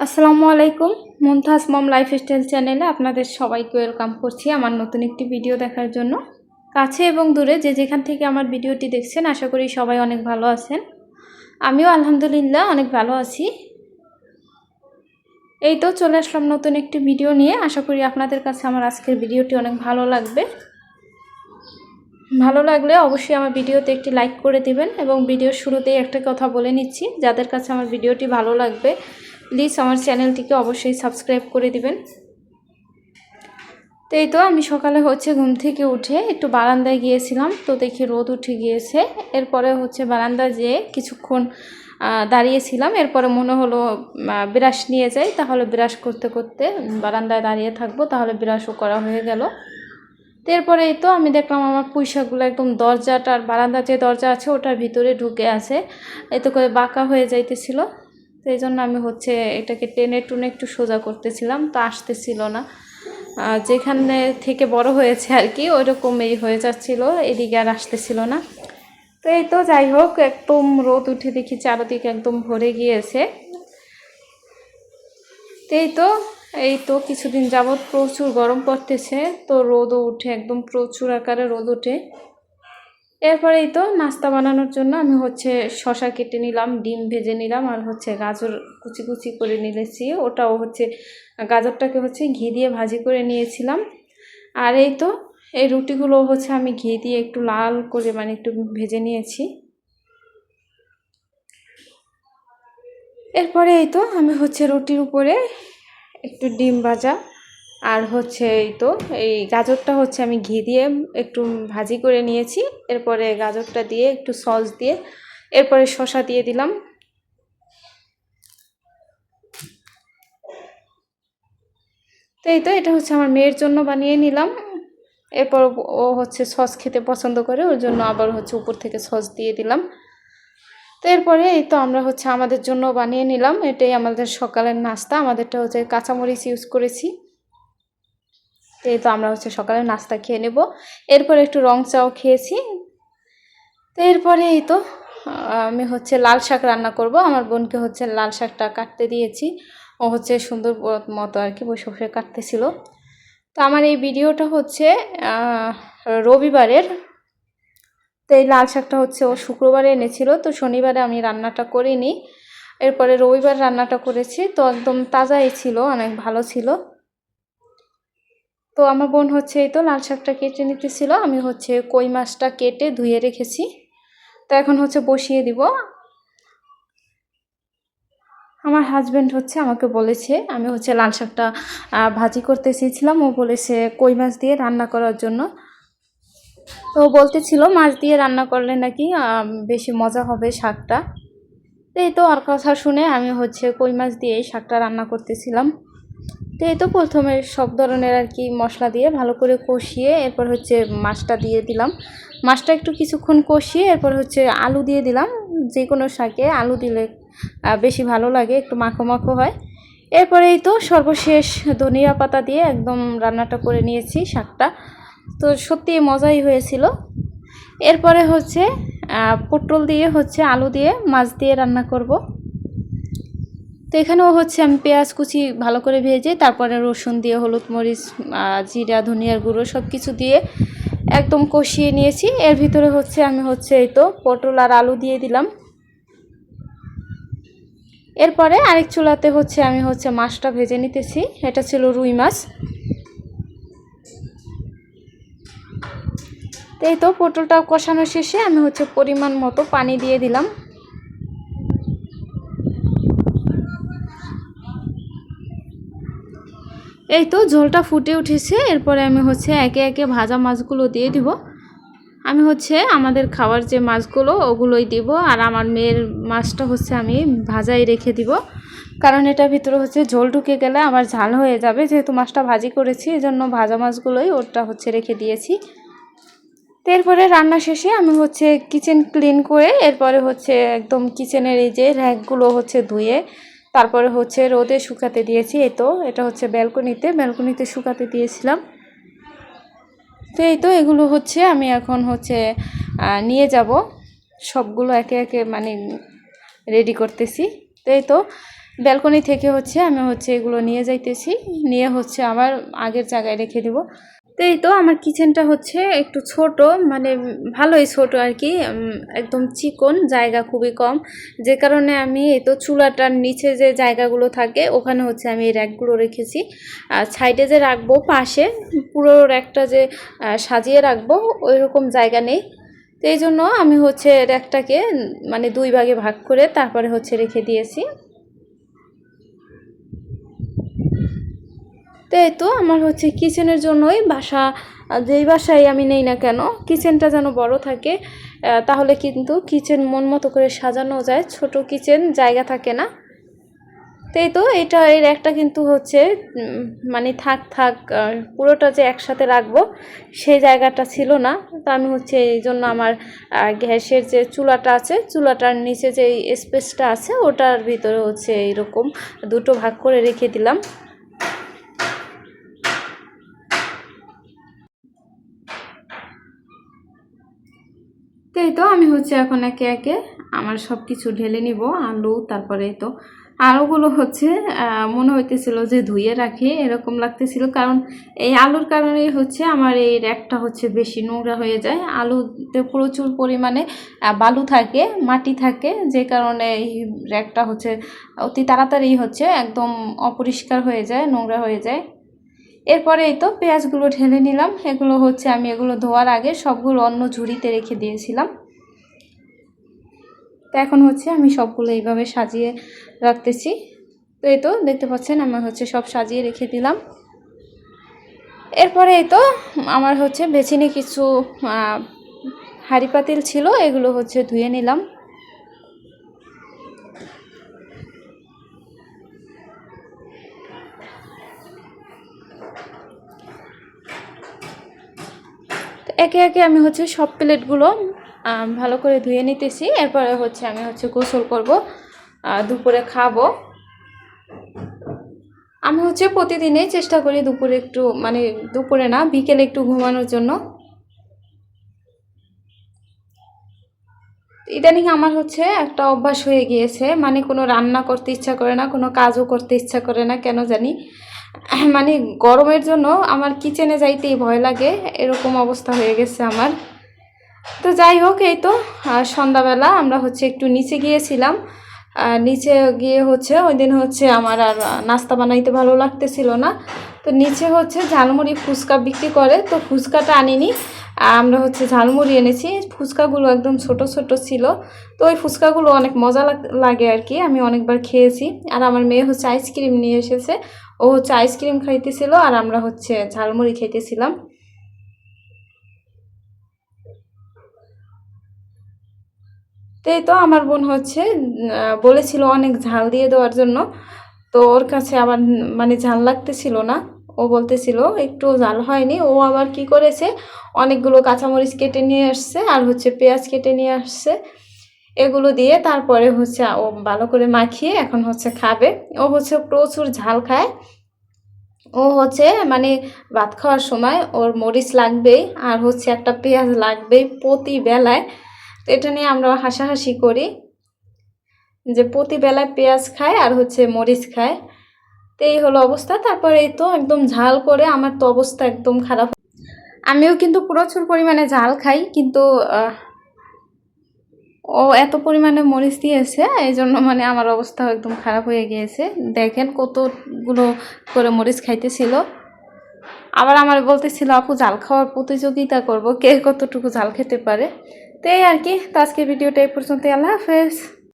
আসসালামু আলাইকুম। মুমতাজ মম লাইফস্টাইল চ্যানেলে আপনাদের সবাইকে ওয়েলকাম করছি আমার নতুন একটি ভিডিও দেখার জন্য। কাছে এবং দূরে যে যেখান থেকে আমার ভিডিওটি দেখছেন আশা করি সবাই অনেক ভালো আছেন। আমিও আলহামদুলিল্লাহ অনেক ভালো আছি। এই তো চলে আসলাম নতুন একটি ভিডিও নিয়ে। আশা করি আপনাদের কাছে আমার আজকের ভিডিওটি অনেক ভালো লাগবে। ভালো লাগলে অবশ্যই আমার ভিডিওতে একটি লাইক করে দিবেন এবং ভিডিওর শুরুতেই একটা কথা বলে নিচ্ছি, যাদের কাছে আমার ভিডিওটি ভালো লাগবে প্লিজ আমার চ্যানেলটিকে অবশ্যই সাবস্ক্রাইব করে দিবেন। তো এই তো আমি সকালে ঘুম থেকে উঠে একটু বারান্দায় গিয়েছিলাম, তো দেখি রোদ উঠে গিয়েছে। এরপরে বারান্দায় যেয়ে কিছুক্ষণ দাঁড়িয়েছিলাম। এরপরে মনে হলো ব্রাশ নিয়ে যাই, তাহলে ব্রাশ করতে করতে বারান্দায় দাঁড়িয়ে থাকবো, তাহলে ব্রাশও করা হয়ে গেল। তো এরপরে এই তো আমি দেখলাম আমার পুঁইশাকগুলো একদম দরজাটার বারান্দার যে দরজা আছে ওটার ভিতরে ঢুকে আছে, এতে করে বাঁকা হয়ে যাইতেছিল। তো এই জন্য আমি এটাকে টেনে টুনে একটু সোজা করতেছিলাম, তো আসতেছিল না। যেখানে থেকে বড় হয়েছে আর কি ওইরকম হয়ে যাচ্ছিল, এদিকে আর আসতেছিল না। তো এই তো যাই হোক, একদম রোদ উঠে দেখি চারদিকে একদম ভরে গিয়েছে। তো এই তো কিছুদিন যাবৎ প্রচুর গরম পড়তেছে, তো রোদও উঠে, একদম প্রচুর আকারে রোদ ওঠে। এরপরে এই তো নাস্তা বানানোর জন্য আমি শসা কেটে নিলাম, ডিম ভেজে নিলাম, আর গাজর কুচি কুচি করে নিয়েছি। ওটাও গাজরটাকে ঘি দিয়ে ভাজি করে নিয়েছিলাম। আর এই তো এই রুটিগুলো আমি ঘি দিয়ে একটু লাল করে একটু ভেজে নিয়েছি। এরপরে এই তো আমি রুটির উপরে একটু ডিম ভাজা আর এই গাজরটা আমি ঘি দিয়ে একটু ভাজি করে নিয়েছি। এরপরে গাজরটা দিয়ে একটু সস দিয়ে এরপরে শসা দিয়ে দিলাম। তো এই তো এটা আমার মেয়ের জন্য বানিয়ে নিলাম। এরপর ও সস খেতে পছন্দ করে, ওর জন্য আবার উপর থেকে সস দিয়ে দিলাম। তো এরপরে এই তো আমরা আমাদের জন্য বানিয়ে নিলাম। এটাই আমাদের সকালের নাস্তা। আমাদেরটা কাঁচামরিচ ইউজ করেছি। তো এই তো আমরা সকালের নাস্তা খেয়ে নেব। এরপর একটু রং চাও খেয়েছি। তো এরপরে এই তো আমি লাল শাক রান্না করব। আমার বোনকে লাল শাকটা কাটতে দিয়েছি। ও সুন্দর মতো আর কি বসে বসে কাটতেছিল। তো আমার এই ভিডিওটা রবিবারের। তো এই লাল শাকটা ও শুক্রবারে এনেছিল, তো শনিবারে আমি রান্নাটা করিনি। এরপরে রবিবার রান্নাটা করেছি, তো একদম তাজাই ছিল, অনেক ভালো ছিল। তো আমার বোন এই তো লাল শাকটা কেটে নিতেছিল। আমি কই মাছটা কেটে ধুয়ে রেখেছি। তো এখন বসিয়ে দিব। আমার হাজব্যান্ড আমাকে বলেছে, আমি লাল শাকটা ভাজি করতে চেয়েছিলাম, ও বলেছে কই মাছ দিয়ে রান্না করার জন্য। তো বলতেছিল মাছ দিয়ে রান্না করলে নাকি বেশি মজা হবে শাকটা। এই তো আর কথা শুনে আমি কই মাছ দিয়ে শাকটা রান্না করতেছিলাম। তো এই তো প্রথমে সব ধরনের আর কি মশলা দিয়ে ভালো করে কষিয়ে এরপর মাছটা দিয়ে দিলাম। মাছটা একটু কিছুক্ষণ কষিয়ে এরপর আলু দিয়ে দিলাম। যে কোনো শাকে আলু দিলে বেশি ভালো লাগে, একটু মাখো মাখো হয়। এরপরে এই তো সর্বশেষ ধনিয়া পাতা দিয়ে একদম রান্নাটা করে নিয়েছি শাকটা। তো সত্যি মজাই হয়েছিল। এরপরে পটল দিয়ে আলু দিয়ে মাছ দিয়ে রান্না করব। তো এখানেও আমি পেঁয়াজ কুচি ভালো করে ভেজে তারপরে রসুন দিয়ে হলুদ মরিচ জিরা ধনিয়ার গুঁড়ো সব কিছু দিয়ে একদম কষিয়ে নিয়েছি। এর ভিতরে আমি এই তো পটল আর আলু দিয়ে দিলাম। এরপরে আরেক চুলাতে আমি মাছটা ভেজে নিতেছি। এটা ছিল রুই মাছ। এই তো পটলটা কষানো শেষে আমি পরিমাণ মতো পানি দিয়ে দিলাম। এই তো ঝোলটা ফুটে উঠেছে। এরপরে আমি একে একে ভাজা মাছগুলো দিয়ে দিব। আমি আমাদের খাওয়ার যে মাছগুলো ওগুলোই দিব, আর আমার মেয়ের মাছটা আমি ভাজাই রেখে দিব, কারণ এটার ভিতরে ঝোল ঢুকে গেলে আবার ঝাল হয়ে যাবে। যেহেতু মাছটা ভাজি করেছি এজন্য ভাজা মাছগুলোই ওটা রেখে দিয়েছি। তো এরপরে রান্না শেষে আমি কিচেন ক্লিন করে এরপরে একদম কিচেনের এই যে র্যাকগুলো ধুয়ে তারপরে রোদে শুকাতে দিয়েছি। এই তো এটা ব্যালকনিতে শুকাতে দিয়েছিলাম। তো এই তো এগুলো আমি এখন নিয়ে যাব, সবগুলো একে একে রেডি করতেছি। তো এই তো ব্যালকনি থেকে হচ্ছে আমি হচ্ছে এগুলো নিয়ে যাইতেছি, নিয়ে হচ্ছে আবার আগের জায়গায় রেখে দেবো। তো এই তো আমার কিচেনটা হচ্ছে একটু ছোট, মানে ভালোই ছোট আর কি, একদম চিকন, জায়গা খুবই কম, যে কারণে আমি এই তো চুলাটার নিচে যে জায়গাগুলো থাকে ওখানে হচ্ছে আমি এই র্যাকগুলো রেখেছি। আর সাইডে যে রাখবো পাশে পুরো র্যাকটা যে সাজিয়ে রাখবো ওই রকম জায়গা নেই। তো এই জন্য আমি হচ্ছে র্যাকটাকে মানে 2 ভাগে ভাগ করে তারপরে হচ্ছে রেখে দিয়েছি। তো এই তো আমার হচ্ছে কিচেনের জন্যই বাসা, যেই বাসায় আমি নেই না কেন কিচেনটা যেন বড় থাকে, তাহলে কিন্তু কিচেন মন মতো করে সাজানো যায়, ছোট কিচেন জায়গা থাকে না। তো এই তো এটা এর একটা কিন্তু হচ্ছে মানে থাক থাক পুরোটা যে একসাথে রাখবো সেই জায়গাটা ছিল না। তো আমি হচ্ছে এই জন্য আমার গ্যাসের যে চুলাটা আছে চুলাটার নিচে যে স্পেসটা আছে ওটার ভিতরে হচ্ছে এইরকম দুটো ভাগ করে রেখে দিলাম। তো এই তো আমি হচ্ছে এখন একে একে আমার সব কিছু ঢেলে নিব, আলু, তারপরে এই তো আলুগুলো হচ্ছে মনে হইতেছিল যে ধুয়ে রাখি এরকম লাগতেছিল, কারণ এই আলুর কারণেই হচ্ছে আমার এই র্যাকটা হচ্ছে বেশি নোংরা হয়ে যায়। আলুতে প্রচুর পরিমাণে বালু থাকে, মাটি থাকে, যে কারণে এই র্যাকটা হচ্ছে অতি তাড়াতাড়ি হচ্ছে একদম অপরিষ্কার হয়ে যায়, নোংরা হয়ে যায়। এরপরে এই তো পেঁয়াজগুলো ঢেলে নিলাম, এগুলো হচ্ছে আমি এগুলো ধোয়ার আগে সবগুলো অন্য ঝুড়িতে রেখে দিয়েছিলাম। তো এখন হচ্ছে আমি সবগুলো এইভাবে সাজিয়ে রাখতেছি। তো এই তো দেখতে পাচ্ছেন আমার হচ্ছে সব সাজিয়ে রেখে দিলাম। এরপরে এই তো আমার হচ্ছে বেছিনে কিছু হাঁড়ি পাতিল ছিল, এগুলো হচ্ছে ধুয়ে নিলাম। একে একে আমি হচ্ছে সব প্লেটগুলো ভালো করে ধুয়ে নিতেছি। এরপরে হচ্ছে আমি হচ্ছে গোসল করব, দুপুরে খাবো। আমি হচ্ছে প্রতিদিনই চেষ্টা করি দুপুরে একটু, মানে দুপুরে না বিকেলে একটু ঘুমানোর জন্য। ইদানিং আমার হচ্ছে একটা অভ্যাস হয়ে গিয়েছে, মানে কোনো রান্না করতে ইচ্ছা করে না, কোনো কাজও করতে ইচ্ছা করে না, কেন জানি। মানে গরমের জন্য আমার কিচেনে যাইতেই ভয় লাগে, এরকম অবস্থা হয়ে গেছে আমার। তো যাই হোক, এই তো সন্ধ্যাবেলা আমরা হচ্ছে একটু নিচে গিয়েছিলাম। নিচে গিয়ে হচ্ছে ওই দিন হচ্ছে আমার আর নাস্তা বানাইতে ভালো লাগতেছিল না, তো নিচে হচ্ছে ঝালমুড়ি ফুচকা বিক্রি করে, তো ফুচকাটা আনিনি, আমরা হচ্ছে ঝালমুড়ি এনেছি। ফুচকাগুলো একদম ছোট ছোট ছিল, তো ওই ফুচকাগুলো অনেক মজা লাগে আর কি, আমি অনেকবার খেয়েছি। আর আমার মেয়ে হচ্ছে আইসক্রিম নিয়ে এসেছে, ও হচ্ছে আইসক্রিম খাইতেছিল আর আমরা হচ্ছে ঝালমুড়ি খাইতেছিলাম। তো এই তো আমার বোন হচ্ছে বলেছিল অনেক ঝাল দিয়ে দেওয়ার জন্য, তো ওর কাছে আবার মানে ঝাল লাগতেছিল না, ও বলতেছিল একটু ঝাল হয়নি। ও আবার কি করেছে, অনেকগুলো কাঁচামরিচ কেটে নিয়ে আসছে আর হচ্ছে পেঁয়াজ কেটে নিয়ে আসছে, এগুলো দিয়ে তারপরে হচ্ছে ও ভালো করে মাখিয়ে এখন হচ্ছে খাবে। ও হচ্ছে প্রচুর ঝাল খায়, ও হচ্ছে মানে ভাত খাওয়ার সময় ওর মরিচ লাগবেই আর হচ্ছে একটা পেঁয়াজ লাগবেই প্রতি বেলায়। তো এটা নিয়ে আমরা হাসাহাসি করি যে প্রতি বেলায় পেঁয়াজ খায় আর হচ্ছে মরিচ খায়। তো এই হলো অবস্থা। তারপরে এই তো একদম ঝাল করে আমার তো অবস্থা একদম খারাপ। আমিও কিন্তু প্রচুর পরিমাণে ঝাল খাই, কিন্তু ও এত পরিমাণে মরিচ দিয়েছে এই জন্য মানে আমার অবস্থা একদম খারাপ হয়ে গিয়েছে। দেখেন কতগুলো করে মরিচ খাইতেছিল। আবার আমার বলতেছিল আপু ঝাল খাওয়ার প্রতিযোগিতা করব, কে কতটুকু ঝাল খেতে পারে। তো এই আর কি, তো আজকের ভিডিওটা এই পর্যন্ত। আল্লাহ হাফেজ।